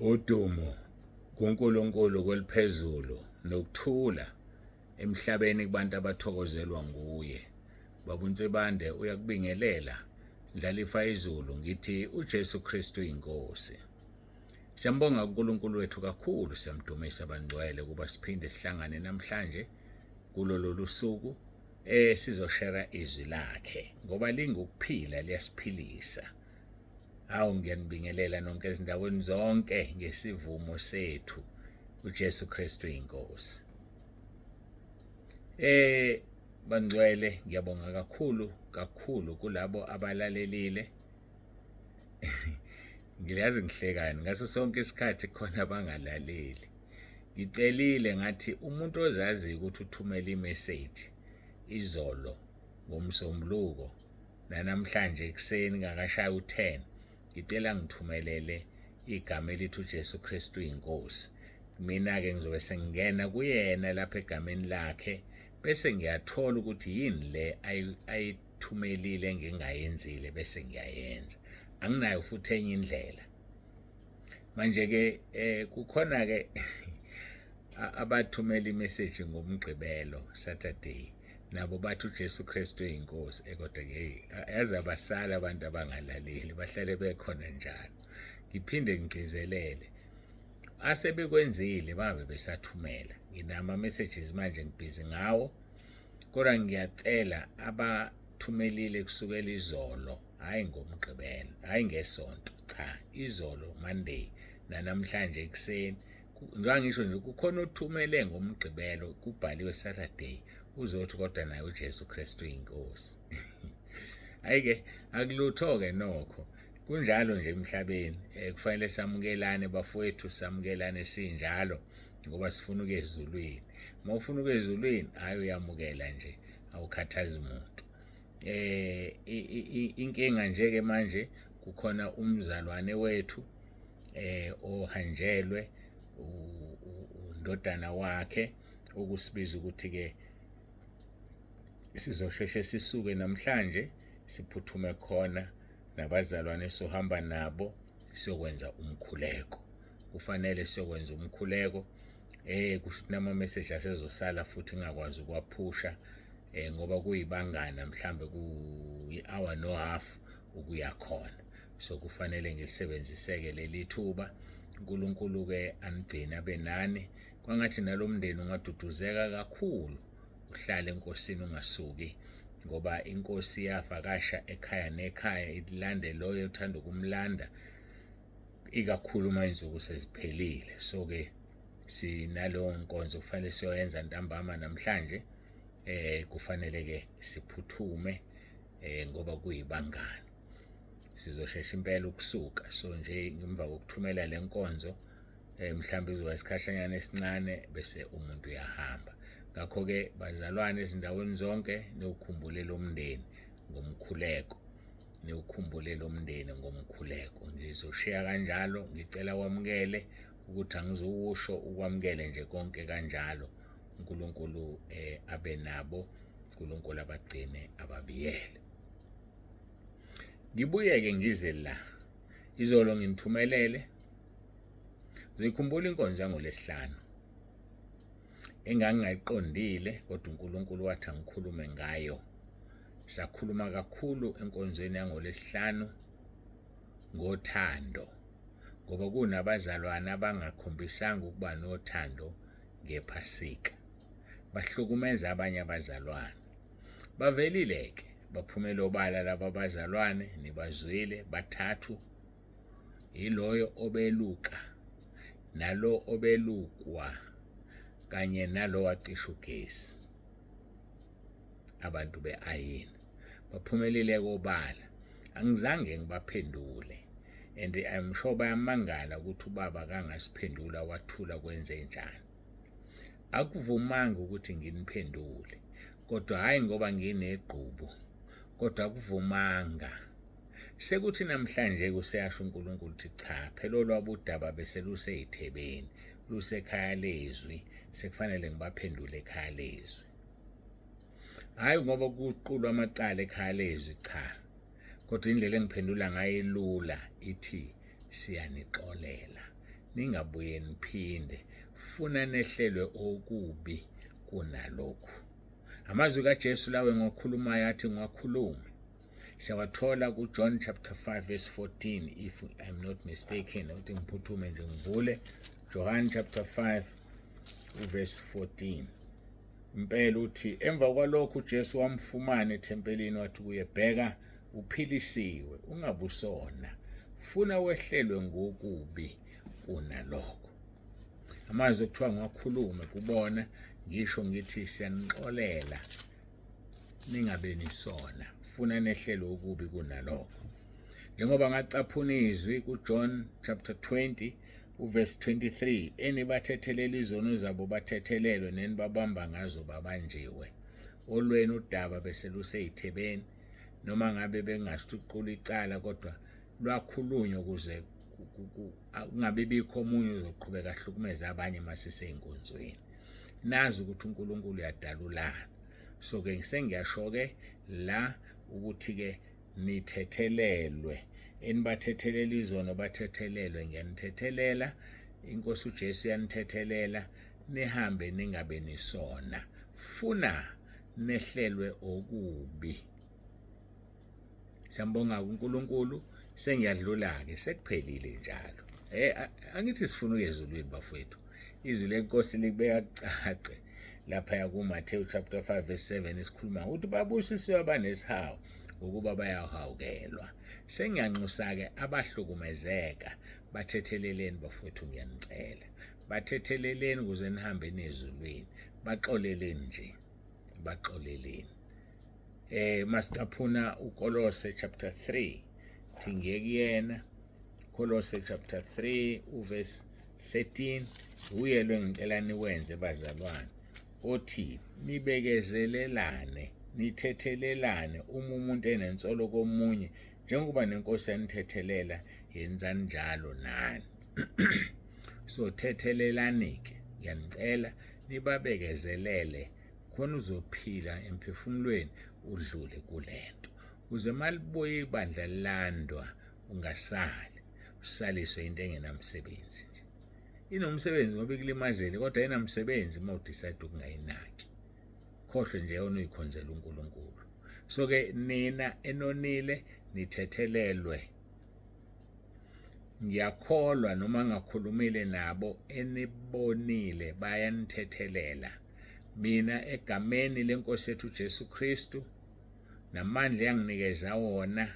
Udumo kuNkulunkulu kweliphezulu nokuthula emhlabeni kubantu abathokozelwa nguye. Baba uNtsibande uyakubingelela Ndlalifa izulu ngithi uJesu Kristu inkosi. Siyambonga uNkulunkulu wethu kakhulu, siyamdumisa abangcwele kuba siphinde sihlangane namhlanje kulolu suku sizoshare izwi lakhe ngoba lingukuphila liyasiphilisa. Awu ngiyanibingelela nonke ezindaweni zonke ngesivumo sethu uJesu Kristu inkosi. Bangcwele ngiyabonga kakhulu kulabo abalalelile. Ngiyazi ngihlekani ngaso sonke isikhathi khona abangalaleli. Ngicelile ngathi umuntu ozazi ukuthi uthumela imessage izolo ngomsombuluko namhlanje ekseni ngakashaya u10 ngicela ngithumelele igama elithi uJesu Kristu inkosi. Mina ke ngizobe sengingena kuyena lapha egameni lakhe bese ngiyathola ukuthi yini le ayithumelile ngingayenzile bese ngiyayenza. Anginayo futhi enye indlela. Manje ke kukhona ke abathumela imessage ngomgqibelo Saturday nabo bathi uJesu Kristu inkosi kodwa ke yazi abasala abantu abangalaleli bahlale bekhona njalo. Ngiphinde ngigcizelele asebekwenzile babe besathumela nginama messages manje ngibhizi ngawo kodwa ngiyacela abathumelile kusukela izolo hayi ngomgqibelo hayi ngesonto cha izolo Monday namhlanje ekseni njengoba ngisho nje kukhona othumele ngomgqibelo kubhaliwe Saturday uzothi kodwa naye uJesu Kristu inkosi. Ayike akulutho ke nokho kunjalo nje emhlabeni kufanele samukelane bafowethu samukelane sinjalo ngoba sifuna ukuya ezulwini. Mawufuna ukuya ezulwini hayi uyamukela nje awukhathazi umuntu. Inkinga nje ke manje kukhona umzalwane wethu ohanjelwe undodana wakhe okusibiza ukuthi ke sizosheshe sisuke namhlanje siphuthume khona nabazalwane sohamba nabo siyokwenza umkhuleko. Kufanele siyokwenza umkhuleko kusho nama message asezosala futhi ngakwazi ukwaphusha ngoba kuyibangana mhlambe ku-hour no half ukuya khona. So kufanele ngilisebenziseke leli thuba. uNkulunkulu ke anigcina benani kwangathi nalomndeni ungaduduzeka kakhulu uhlale enkosini ungasuki ngoba inkosi yavakasha ekhaya nekhaya ilande loyo uthanda ukumlanda ikakhulu manje ukuseziphelile. So ke sinalo nkonzo kufanele siyoyenza ntambama namhlanje kufanele ke siphuthume ngoba kuyibangana sizoshesha impela ukusuka. So nje ngemva kokuthumela lenkonzo mhlawumbe izoba isikhashanyana esincane bese umuntu uyahamba. Ngakho ke bazalwane ezindaweni zonke nokukhumbule lomndeni ngomkhuleko ngizoshiya kanjalo ngicela wamukele ukuthi angizowusho ukwamukele nje konke kanjalo. uNkulunkulu abe nabo, uNkulunkulu abagcine ababiyele. Ngibuye ke ngize la izolo ngimthumelele ngikhumbula inkonzo yangoLesihlanu engangingayiqondile kodwa uNkulunkulu wathi angikhulume ngayo. Sakhuluma kakhulu enkonzweni yangoLesihlanu ngothando ngoba kunabazalwane abangakhombisanga ukuba nothando ngePhasika bahlukumeza abanye abazalwane. Bavelile ke baphumela obala laba abazalwane nibazwile bathathu iloyo obeluka nalo obelukwa kanye nalo wacisha ugesi. Abantu beayini baphumelele kobala angizange ngibaphendule and I'm sure bayamangala ukuthi ubaba kangasiphendula wathula kwenze njani. Akuvumanga ukuthi nginiphendule kodwa hayi ngoba ngineqhubu kodwa akuvumanga. Sekuthi namhlanje kuseyasho uNkulunkulu ukuthi cha phela olwabudaba bese luseyithebeni lusekhaya lezwi sekufanele ngibaphendule ekhaya lezwi. Hayi ngoba kuqulwa amacala ekhaya lezwi cha kodwa indlela engiphendula ngayo elula ithi siyanixolela ningabuye niphinde, funa nehlelwe okubi kunalokhu. Amazwi kaJesu lawe ngokhulumayo athi ngakhuluma siyawathola kuJohn chapter 5 verse 14 if I'm not mistaken, uthi ngiphuthume nje ngivule John chapter 5 verse 14. Impela uthi emva kwalokho uJesu wamfumana ethempelini wathi kuye, bheka uphilisiwe, ungabusona, funa wehlelwe ngokubi kunalokho. Amazwi okuthiwa ngakhulume kubona, ngisho ngithi siyanixolela ningabe nisona, funa nehlelo okubi kunalokho. Njengoba ngacaphuna izwi kuJohn chapter 20 verse 23, enibathethelela izono zabo bathethelelwe, nenibabamba ngazo babanjiwe. Olweni udaba bese luseyithebeni, noma ngabe bengasiqula icala kodwa lwakhulunywa ukuze kungabe bikho omunye uzoqhubeka ahlukumeza abanye masiseyinkonzweni. Nazi ukuthi uNkulunkulu uyadalulana. So ke ngiyasho-ke la ukuthi ke nithethelelwe, enibathethelela izono bathethelelwe, ngiyanithethelela, inkosi uJesu yanithethelela, nihambe ningabe nisona, funa nehlelwe okubi. Siyambonga uNkulunkulu, sengiyadlula-ke, sekuphelile njalo. Angithi sifuna ukuyezulwini bafowethu. Izwi lenkosi libeka kucace lapha kuMathewu chapter 5 verse 7 isikhuluma ukuthi babusisiwe abanesihawu ukuba bayahawukelwa. Sengiyanxusa-ke abahlukumezeka, bathetheleleni bafowethu, ngiyanicela, bathetheleleni ukuze nihambe nezulwini, baxoleleni nje, baxoleleni. Masicaphuna uKolose chapter 3, thingiye kuyena Kolose chapter 3 verse 13, uye lo ngicela niwenze bazalwane, othi nibekezelelane, nithethelelane uma umuntu enensolo komunye, njengoba nenkosi yanithethelela yenzani njalo nani. So thethelelani-ke, ngiyanicela nibabekezelele khona uzophila emphefumulweni udlule kulento, uze malibuye ibandla landwa ungasali, usaliswe into engenamsebenzi nje. Inomsebenzi ngoba ikulimazeli, kodwa ayinamsebenzi uma udecide ukungayinaki, khohlwe nje yona uyikhonzela uNkulunkulu. So ke nina enonile nithethelelwe. Ngiyakholwa noma ngakhulumile nabo enibonile bayanithethelela. Mina egameni lenkosi yethu Jesu Kristu namandla yanginikeza wona,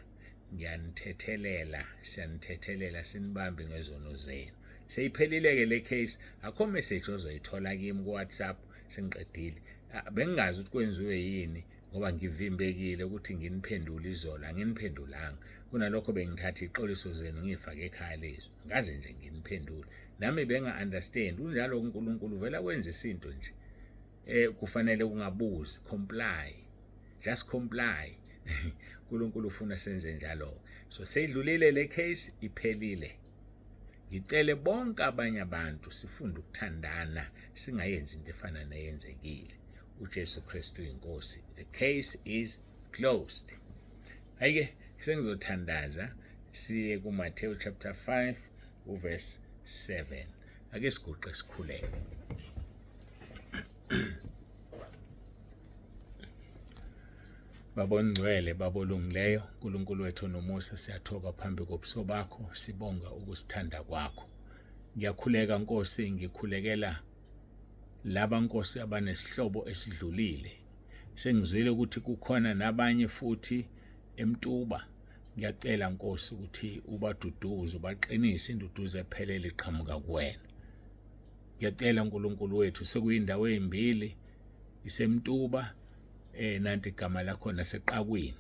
ngiyanithethelela, siyanithethelela, sinibambe ngezono zenu. Seyiphelile-ke le case, akho message ozoyithola kimi ku-WhatsApp sengiqedile. Bengingazi ukuthi kwenziwe yini ngoba ngivimbekile ukuthi nginiphendule izolo, anginiphendulanga. Kunalokho bengithatha iqoliso zenu ngifake ekhaya lezwi, ngaze nje nginiphendule. Nami benga-understand, unjalo uNkulunkulu vele kwenza isinto nje. Kufanele ungabuzi, comply, just comply. uNkulunkulu ufuna senze njalo. So seyidlulile le case, iphelile. Ngicele bonke abanye abantu sifunde ukuthandana, singayenzi into efana neyenzekile. uJesu Kristu inkosi. The case is closed. Ayike sengizothandaza siye kuMathewu chapter 5 verse 7. Ake siguqe sikhuleke. Babongcwele, babolungileyo, uNkulunkulu wethu nomusa, siyathoka phambi kobuso bakho, sibonga ukusithanda kwakho. Ngiyakhuleka Nkosi, ngikhulekela laba Nkosi abanesihlobo esidlulile. Sengizwile ukuthi kukhona nabanye futhi emtuba. Ngiyacela Nkosi ukuthi ubaduduze, ubaqinise, induduzo ephelele iqhamuka kuwena. Ngiyacela uNkulunkulu wethu, sekuyindawo ezimbili, isemtuba, nanti igama lakho naseqakwini.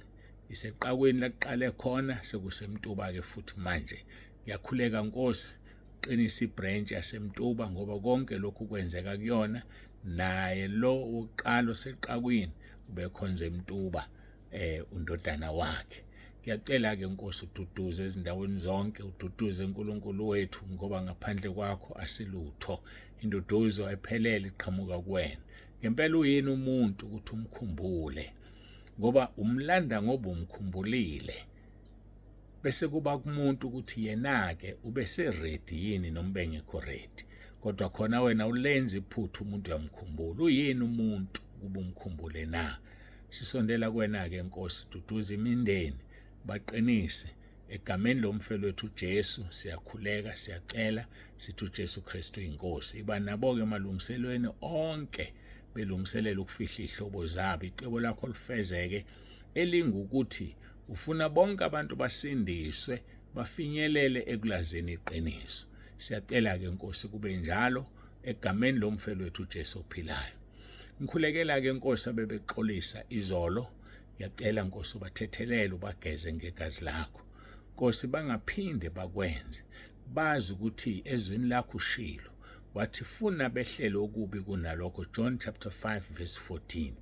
Iseqakwini laqale khona, sekusemtuba-ke futhi manje. Ngiyakhuleka Nkosi, qinisa ibranch yasemtuba ngoba konke lokhu kwenzeka kuyona, naye lo uqalo seqakwini ubekhonza emtuba undodana wakhe. Ngiyacela-ke Nkosi ududuze ezindaweni zonke, ududuze uNkulunkulu wethu ngoba ngaphandle kwakho asilutho. Induduzo ephelele iqhamuka kuwena. Ngempela uyini umuntu ukuthi umkhumbule, ngoba umlanda ngoba umkhumbulile. bese kuba kumuntu ukuthi yena-ke ubeseredi yini noma bengekho ready. Kodwa khona wena ulenza iphutha umuntu uyamkhumbula. Uyini umuntu kuba umkhumbule na? Sisondela kwena-ke Nkosi, duduza imindeni, baqinise egameni lomfelo wethu uJesu. Siyakhuleka, siyacela, sithi uJesu Kristu inkosi. Iba nabo-ke emalungiselweni onke belungiselela ukufihla ihlobo zabo. Icebo lakho lifezeke elingukuthi ufuna bonke abantu basindiswe, bafinyelele ekulazeni iqiniso. Siyacela-ke Nkosi kube njalo egameni lomfelo wethu uJesu ophilayo. Ngikhulekela-ke Nkosi abebexolisa izolo. Ngiyacela Nkosi ubathethelele, ubageze ngegazi lakho. Nkosi bangaphinde bakwenze. Bazi ukuthi ezwini lakho ushilo wathi funa behlele okubi kunalokho. John chapter 5 verse 14.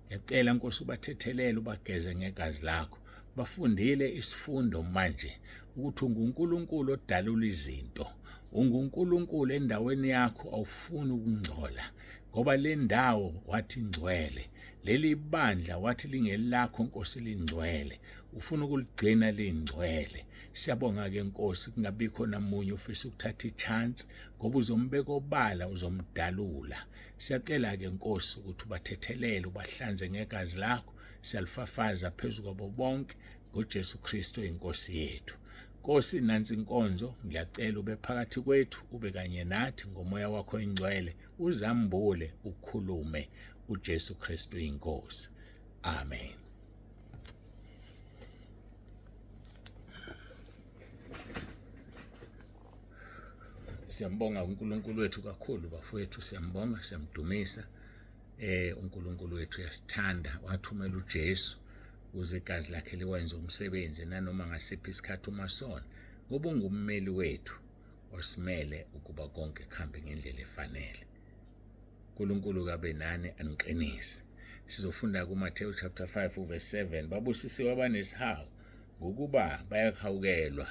Ngiyacela Nkosi ubathethelele, ubageze ngegazi lakho. Bafundile isifundo manje ukuthi unguNkulunkulu odalula izinto. UnguNkulunkulu endaweni yakho, awufuni ukungcola, ngoba le ndawo wathi ngcwele. Leli bandla wathi lingelakho Nkosi lingcwele. Ufuna ukuligcina lingcwele. Siyabonga-ke Nkosi, kungabikho namunye ufisa ukuthatha ichance, ngoba uzombeka obala, uzomdalula. Siyacela-ke Nkosi ukuthi ubathethelele, ubahlanze ngegazi lakho. Siyalifafaza phezu kwabo bonke ngoJesu Kristu inkosi yethu. Nkosi, nansi inkonzo, ngiyacela ube phakathi kwethu, ube kanye nathi ngomoya wakho ingcwele, uzambule, ukhulume. uJesu Kristu inkosi. Amen. Siyambonga uNkulunkulu wethu kakhulu, bafowethu, siyambonga, siyamdumisa. uNkulunkulu wethu uyasithanda, wathumela uJesu ukuze igazi lakhe liwenze umsebenzi nanoma ngasiphi isikhathi umasona, ngoba ungummeli wethu osimele ukuba konke kuhambe ngendlela efanele. uNkulunkulu kabe nani aniqinise. Sizofunda kuMathewu chapter 5 verse 7. Babusisiwe abanesihawu ngokuba bayahawukelwa.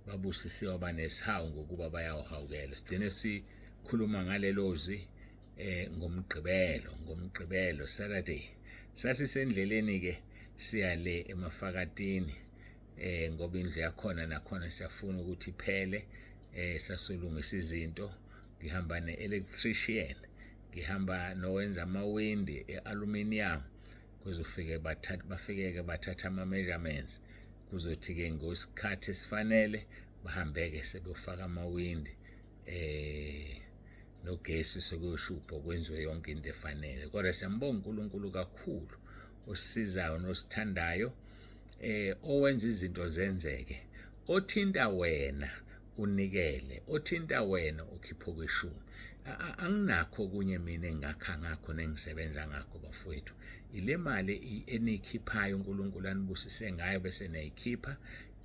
Babusisiwe abanesihawu ngokuba bayahawukelwa. Sigcine sikhuluma ngalelo zwi ngomgqibelo Saturday. Sasisendleleni ke siya le emafakatini ngoba indlu yakhona nakhona siyafuna ukuthi iphele. Sasolungisa izinto, ngihamba ne-electrician, ngihamba nowenza amawindi e-aluminium, kuzofike bafike bathatha ama-measurements, kuzothi-ke ngosikhathi esifanele bahambeke sebeyofaka amawindi nogesi sekuyoshupha kwenziwe yonke into efanele. Kodwa siyambonga uNkulunkulu kakhulu osisizayo nosithandayo, owenza izinto zenzeke, othinta wena unikele, othinta wena ukhipho kweshumi. Anginakho kunye mina engakha ngakho nengisebenza ngakho bafowethu. Ile mali enikhiphayo uNkulunkulu anibusise ngayo bese nayikhipha,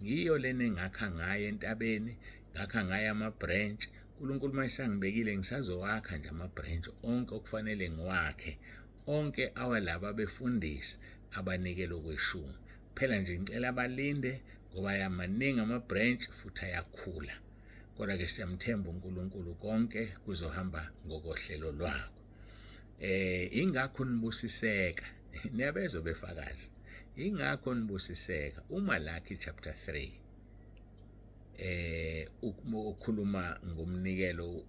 ngiyo lena engakha ngayo entabeni, ngakha ngayo ama-branch. uNkulunkulu mayesangibekile ngisazowakha nje ama-branch onke okufanele ngiwakhe, onke awalaba befundisi abanikela okweshumi. Phela nje ngicela abalinde ngoba yamaningi ama-branch futhi ayakhula. Kodwa-ke siyamthemba uNkulunkulu konke kuzohamba ngokohlelo lwakho. Ingakho nibusiseka, niyabezwa befakazi, ingakho nibusiseka. uMalaki chapter 3 ukhuluma ngomnikelo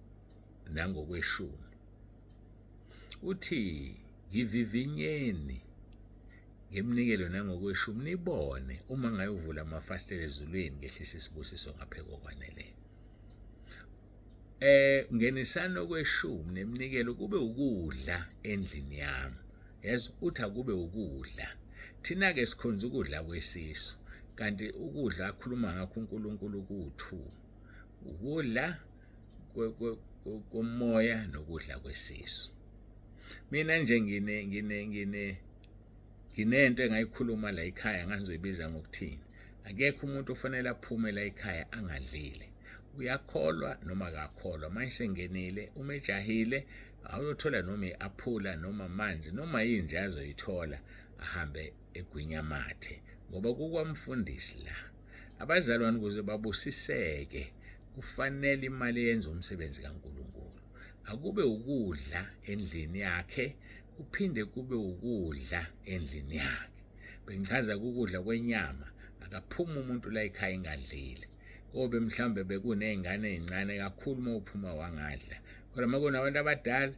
nangokweshumi. Uthi ngivivinyeni ngemnikelo nangokweshumi nibone uma ngayovula amafasitela ezulwini ngehlisa isibusiso ngapheko kwanele. Ngenisana okweshumi nemnikelo kube ukudla endlini yami. Yezo uthi akube ukudla. Thina-ke sikhonza ukudla kwesisu, kanti ukudla akhuluma ngakho uNkulunkulu kuwu-2. Ukudla komoya nokudla kwesisu. Mina nje nginento engayikhuluma la ekhaya ngizoyibiza ngokuthini. Akekho umuntu ofanele aphume la ekhaya angadlile. Uyakholwa noma akakholwa, mayisengenile umejahile awuyothola noma i-aphula noma amanzi noma yinje azoyithola ahambe egwinyamathe, ngoba kukwamfundisi la. Abazalwane kuze babusiseke kufanele imali yenze umsebenzi kaNkulunkulu. Akube ukudla endlini yakhe, kuphinde kube ukudla endlini yakhe. Bengichaza ukudla kwenyama, akaphuma umuntu la ekhaya engadlile kobe mhlambe bekunezingane ezincane kakhulu mawuphuma wangadla kodwa makunabantu abadala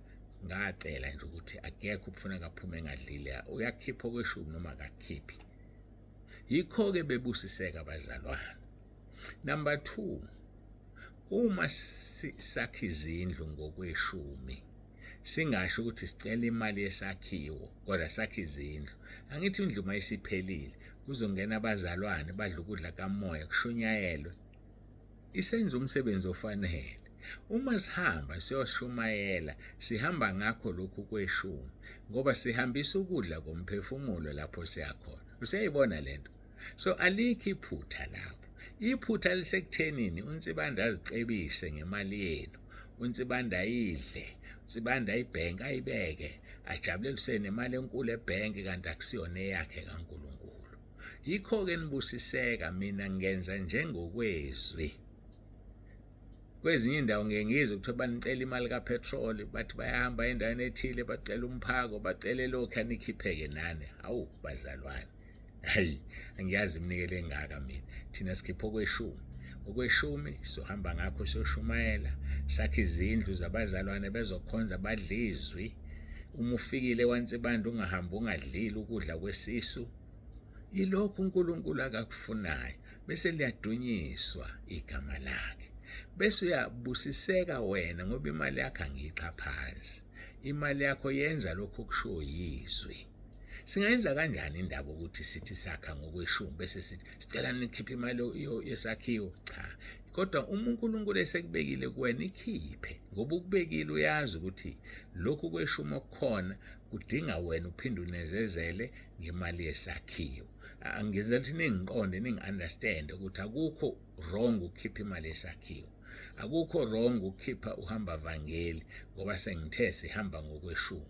ngacela nje ukuthi akekho kufuneka aphume engadlile uyakhipha okweshumi noma akakhiphi yikho ke bebusiseka abazalwane. Number 2, uma sakha izindlu ngokweshumi singasho ukuthi sicela imali yesakhiwo kodwa sakha izindlu, angithi indlu mayisiphelile kuzongena abazalwane badla ukudla kamoya kushunyayelwe, isenza umsebenzi ofanele. Uma sihamba siyoshumayela sihamba ngakho lokhu kweshumi ngoba sihambisa ukudla komphefumulo lapho siyakhona. Useyibona lento? So alikho iphutha lapho. Iphutha lisekuthenini uNtsibanda azicebise ngemali yenu, uNtsibanda ayidle, uNtsibanda ayibhenki ayibeke, ajabulelise nemali enkulu ebhenki kanti akusiyona eyakhe kaNkulunkulu. Yikho ke nibusiseka mina ngenza njengokwezwi. Kwezinye indawo ngiyengizwe ukuthi banicela imali kapetrol bathi bayahamba endaweni ethile bacela umphako bacele lokho anikhipheke nani. Hawu bazalwane, hayi angiyazi iminikele engaka mina. Thina sikhipha okweshumi sohamba ngakho siyoshumayela sakhe izindlu zabazalwane bezokhonza badlizwi. Uma ufikile waNtsibanda ungahamba ungadlile ukudla kwesisu, ilokhu uNkulunkulu akakufunayo bese liyadunyiswa igama lakhe. Bese uyabusiseka wena ngoba imali yakho angiyiqhaphazi. Imali yakho yenza lokho okusho yizwi. Singayenza kanjani indaba ukuthi sithi sakha ngokweshumi bese sithi sicela nikhiphe imali yesakhiwo? Cha. Kodwa uma uNkulunkulu esekubekile kuwena ikhiphe ngoba ukubekile uyazi ukuthi lokhu kweshumi okukhona kudinga wena uphinde unezezele ngemali yesakhiwo. Angizela ukuthi ningiqonde ningi-understand ukuthi akukho wrong ukukhipha imali yesakhiwo. Akukho wrong ukukhipha uhamba vangeli ngoba sengithe sihamba ngokweshumi.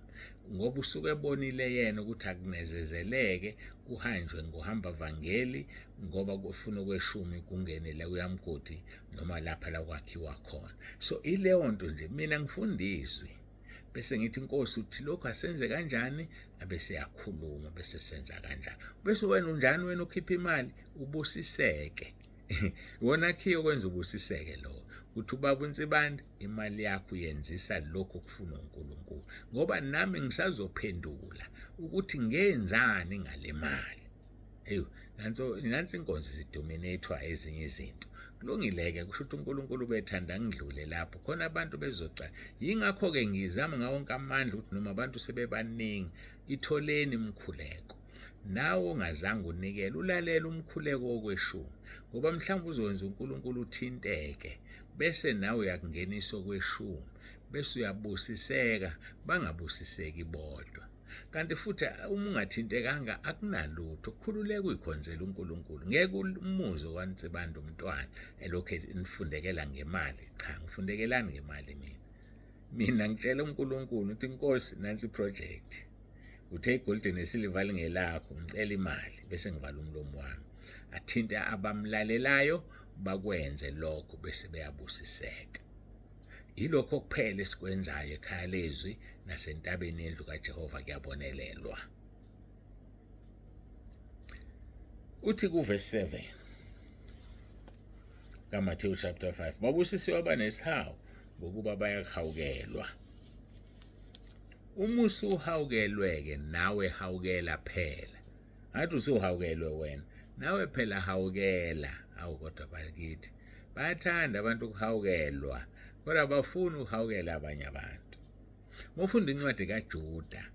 Ngoba usuke ebonile yena ukuthi akunezezeleke kuhanjwe ngohamba vangeli ngoba kufuna okweshumi kungenele uyamgodi noma lapha la kwakhiwa khona. So ileyo nto nje mina ngifundiswe bese ngithi Nkosi uthi lokho asenze kanjani abese yakhuluma bese senza kanjani. Bese wena unjani wena ukhipha imali ubusiseke. Wona khiyo kwenza ubusiseke lo. Uthi ubaba uNtsibanda imali yakho yenzisa lokho kufuna uNkulunkulu ngoba nami ngisazophendula ukuthi ngenzani ngale mali. Nansi inkonzo zidominatewa ezinye izinto. Kulungileke kusho ukuthi uNkulunkulu bethanda ngidlule lapho khona abantu bezocala. Yingakho ke ngizama ngawo wonke amandla ukuthi noma abantu sebebaningi itholeni imkhuleko. Nawo ongazange unikele ulalela umkhuleko wokweshumi ngoba mhlawumbe uzokwenza uNkulunkulu uthinteke bese nawe uyakungenisa okweshumi bese uyabusiseka bangabusiseki bodwa. Kanti futhi uma ungathintekanga akunalutho kukhululeka uyikhonzela uNkulunkulu. Ngeke umuzo kwaNtsibanda umntwana elokho nifundekela ngemali. Cha, ngifundekelani ngemali mina ngitshela uNkulunkulu ukuthi Nkosi nansi project. Uthe igold nesilver lingelakho ngicela imali bese ngivala umlomo wami. Athinte abamlalelayo bakwenze lokho bese beyabusiseka. Ilokho kuphela esikwenzayo ekhaya lezwi nasentabeni yendlu kaJehova kuyabonelelwa. Uthi kuverse 7 kaMathewu chapter 5 babusisiwe abanesihawu ngokuba bayahawukelwa. Uma usuhawukelwe-ke nawe hawukela phela. Ngathi usuhawukelwe wena nawe phela hawukela. Awu kodwa bakithi bayathanda abantu ukuhawukelwa kodwa abafuni ukuhawukela abanye abantu. Mufunda incwadi kaJuda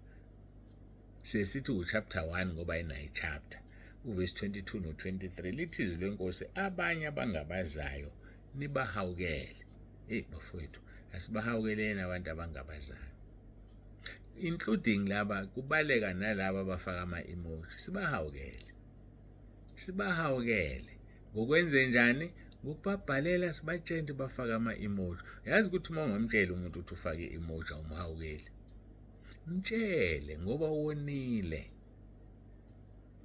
sesithi uchapter 1 ngoba inayi chapter uverse 22 no23 lithi izwi leNkosi abanye abangabazayo nibahawukele. Bafowethu asibahawukeleni abantu abangabazayo, including laba kubaleka nalabo abafaka ama-emoji. Sibahawukele ngokwenze njani? Ngokubabhalela sibatshele bafaka ama-emoji. Yazi ukuthi uma ungamtshela umuntu ukuthi ufake i-emoji awumhawukeli, mtshele ngoba wonile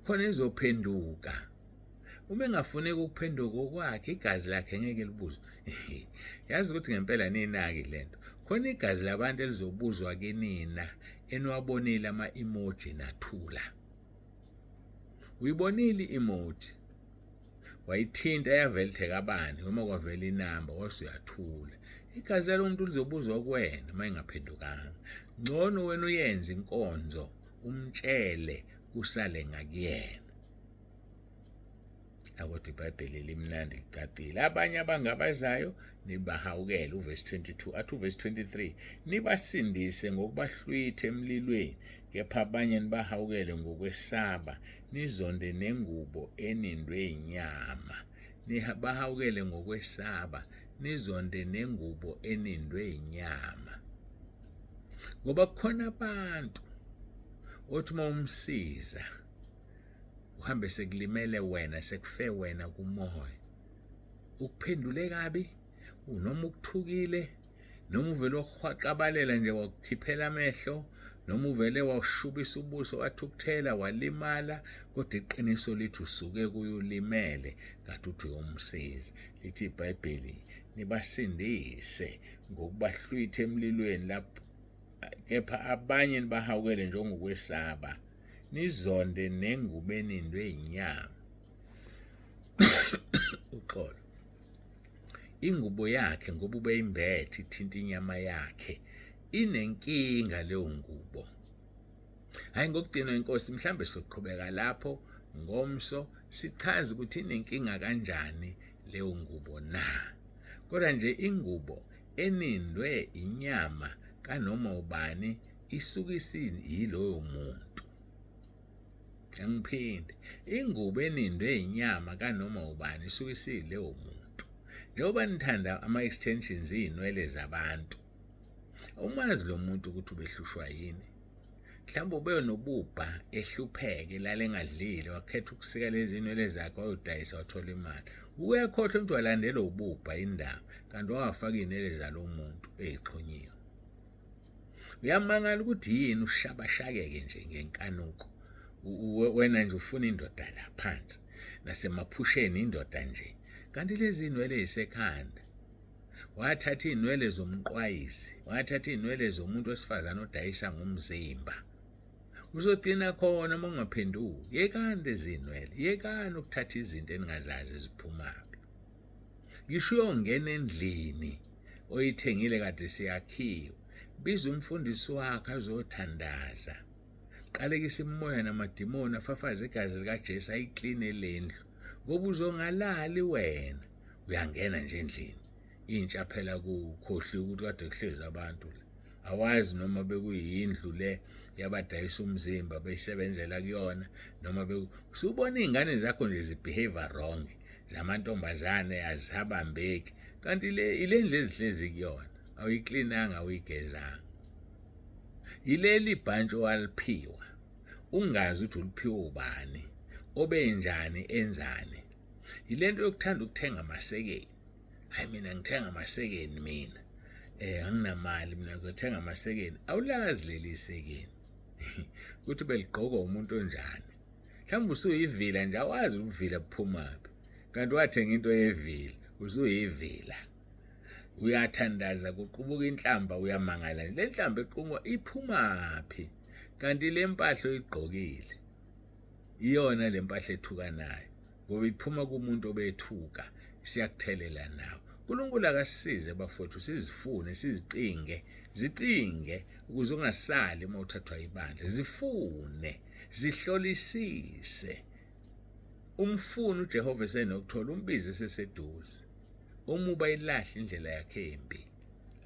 khona ezophenduka. Uma engafuneki ukuphenduka kwakhe igazi lakhe ngeke libuzwe. Yazi ukuthi ngempela ninaki lento khona igazi labantu elizobuzwa kenina eniwabonile ama-emoji nathula. Uyibonile i-emoji wayithinta yavele thekabani noma kwavela inamba wasuyathula. Igazi lomuntu lizobuzwa kuwena mayingaphendukanga. Ngcono wena uyenze inkonzo umtshele kusale ngakuyena. Akodwa iBhayibheli limnandi licacile. Abanye abangabazayo nibahawukele uverse 22 athi uverse 23 nibasindise ngokubahlwitha emlilweni, kepha abanye nibahawukele ngokwesaba nizonde nengubo enindwe inyama. Nibahawukele ngokwesaba nizonde nengubo enindwe inyama. Ngoba kukhona abantu othi uma umsiza uhambe sekulimele wena, sekufe wena kumoya, ukuphendule kabi, noma ukuthukile, noma uvele waqabalela nje wakukhiphela amehlo, noma uvele washubisa ubuso wathukuthela walimala, kodwa iqiniso lithi usuke kuyulimele kanti uthi uyomsiza. Lithi iBhayibheli nibasindise ngokubahlwitha emlilweni lapho, kepha abanye nibahawukele njengokwesaba nizonde nengubo enindwe inyama. Uxolo. Ingubo yakhe ngoba ubeyimbethe ithinta inyama yakhe inenkinga leyo ngubo. Hayi ngokugcina inkosi mhlambe soqhubeka lapho ngomso sichaza ukuthi inenkinga kanjani leyo ngubo na. Kodwa nje ingubo enindwe inyama kanoma ubani isukisini yiloyo muntu. Angiphinde, ingubo enindwe inyama kanoma ubani isukisini leyo muntu. Njengoba nithanda ama-extensions iy'nwele zabantu, umazi lo muntu ukuthi ubehlushwa yini. Mhlawumbe ube nobubha ehlupheke lale engadlile wakhetha ukusika lezi inwele zakhe wayodayisa wathola imali. Uyakhohlwa ukuthi walandela ububha indaba kanti wafaka inwele zalo muntu ezixhonyiwe. Uyamangala ukuthi yini ushabashakeke nje ngenkanuko. Wena nje ufuna indoda la phansi nasemaphusheni indoda nje, kanti lezi inwele yisekhanda. Wathatha inwele zomqwayizi, wathatha inwele zomuntu wesifazana odayisa ngomzimba. Uzogcina khona uma ungaphenduki. Yekani lezi inwele, yekani ukuthatha izinto eningazazi ziphumaphi. Ngisho uyongena endlini oyithengile kade siyakhiwe, biza umfundisi wakhe azothandaza. Qalekisa imimoya namadimoni afafaze igazi likaJesu ayikline lendlu. Ngoba uzongalali wena, uyangena nje endlini. Intsha phela kukhohliwe ukuthi kade kuhlezi abantu la. Awazi noma bekuyindlu le yabadayisa umzimba beyisebenzela kuyona noma usubona izingane zakho nje zibehave wrong, zamantombazane azisabambeki, kanti ile ndlu ezihlezi kuyona awuyiklinanga awuyigezanga. Yileli bhantshi owaliphiwa, ungazi ukuthi uliphiwe ubani, obenjani enzani. Yilento yokuthanda ukuthenga amasekeni. Hayi mina ngithenga amasekeni mina. Anginamali mina ngizothenga amasekeni. Awulazi leli isekeni. Ukuthi beligqokwa umuntu onjani. Mhlawumbe usuyivila nje awazi ukuvila buphumaphi. Kanti wathenga into yevila, usuyivila. Uyathandaza kuqubuka inhlamba uyamangala. Le nhlamba eqhumwa iphumaphi? Kanti le mpahla oyigqokile iyona le mpahla ethukanayo. Ngoba iphuma kumuntu obethuka siyakuthelela nawe. uNkulunkulu akasisize bafowethu sizifune sizicinge, zicinge ukuze ungasali uma uthathwa ibandla. Zifune, zihlolisise. Umfuna uJehova esenokuthola umbize seseduze. Umuba ilahle indlela yakhe embi.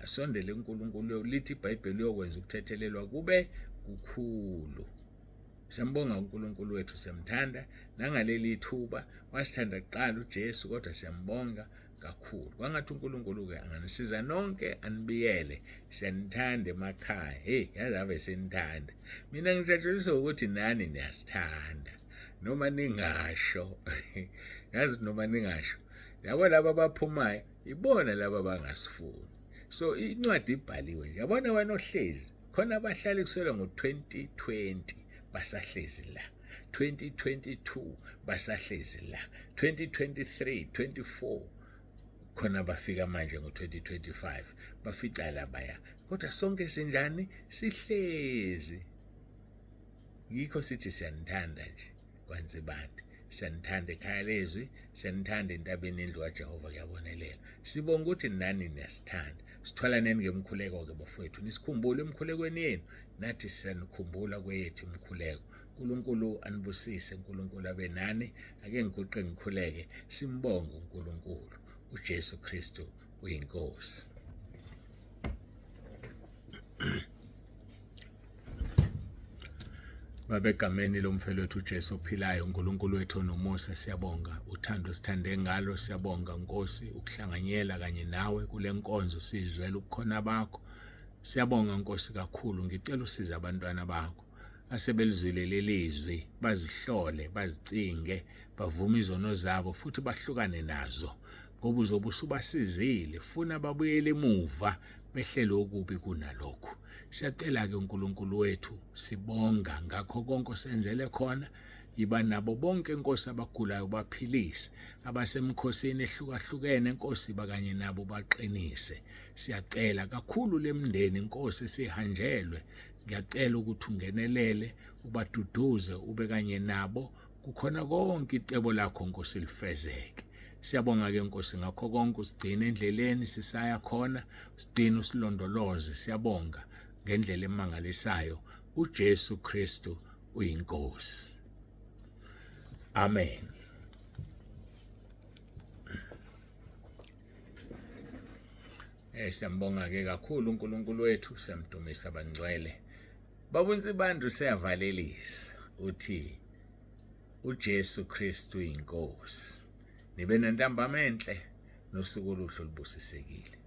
Asondele uNkulunkulu lithi iBhayibheli yokwenza ukuthethelelwa kube kukhulu. Siyambonga uNkulunkulu wethu, siyamthanda nangaleli thuba wasithanda kuqala uJesu, kodwa siyambonga kakhulu. Kwangathi uNkulunkulu ke anganisiza nonke anibiyele. Siyanithanda emakhaya. Yazi ave senithanda. Mina ngijatshulisa ukuthi nani niyasithanda noma ningasho. Yazi noma ningasho. Yabo laba abaphumayo ibona laba abangasifuni. So incwadi ibhaliwe nje. Yabona wena ohlezi khona abahlali kusela ngo2020 basahlezi la, 2022 basahlezi la, 2023 24 khona bafika manje ngo2025 bafica labaya. Kodwa sonke sinjani? Sihlezi. Yikho sithi siyanithanda nje kwanzibande. siyanithanda ekhaya lezwi, siyanithanda entabeni indlu kaJehova kuyabonelela. Sibonga ukuthi nani niyasithanda. Sithwalaneni ngemkhuleko-ke bafowethu, nisikhumbule emkhulekweni yenu, nathi siyanikhumbula kweyethu imkhuleko. uNkulunkulu anibusise, uNkulunkulu abe nani. Ake ngiguqe ngikhuleke, simbonge uNkulunkulu. uJesu Kristu uyinkosi. Babegameni lomfelethu uJesu ophilayo, uNkulunkulu wethu nomusa, siyabonga uthando sithande ngalo, siyabonga Nkosi ukuhlanganyela kanye nawe kule nkonzo, sizwela ukukhona bakho. Siyabonga Nkosi kakhulu, ngicela usize abantwana bakho asebelizwile lelizwi, bazihlole, bazicinge, bavume izono zabo futhi bahlukane nazo, ngoba uzobe usubasizile, funa babuyele emuva behlele okubi kunalokhu. Siyacela-ke uNkulunkulu wethu, sibonga ngakho konke osenzele khona. Yiba nabo bonke Nkosi abagulayo baphilise, abasemkhosini ehlukahlukene Nkosi bakanye nabo baqinise. Siyacela kakhulu lemndeni Nkosi sihanjelwe, ngiyacela ukuthi ungenelele, ubaduduze, ube kanye nabo, kukhona konke icebo lakho Nkosi lifezeke. Siyabonga-ke Nkosi ngakho konke, usigcine endleleni sisaya khona, usigcine usilondoloze. Siyabonga ngendlela emangalisayo. uJesu Kristu uyinkosi. Amen. Siyambonga-ke kakhulu uNkulunkulu wethu, siyamdumisa abangcwele. Babunsibantu siyavalelisa uthi uJesu Kristu uyinkosi. Nibe nentambama enhle nosuku oluhle olubusisekile.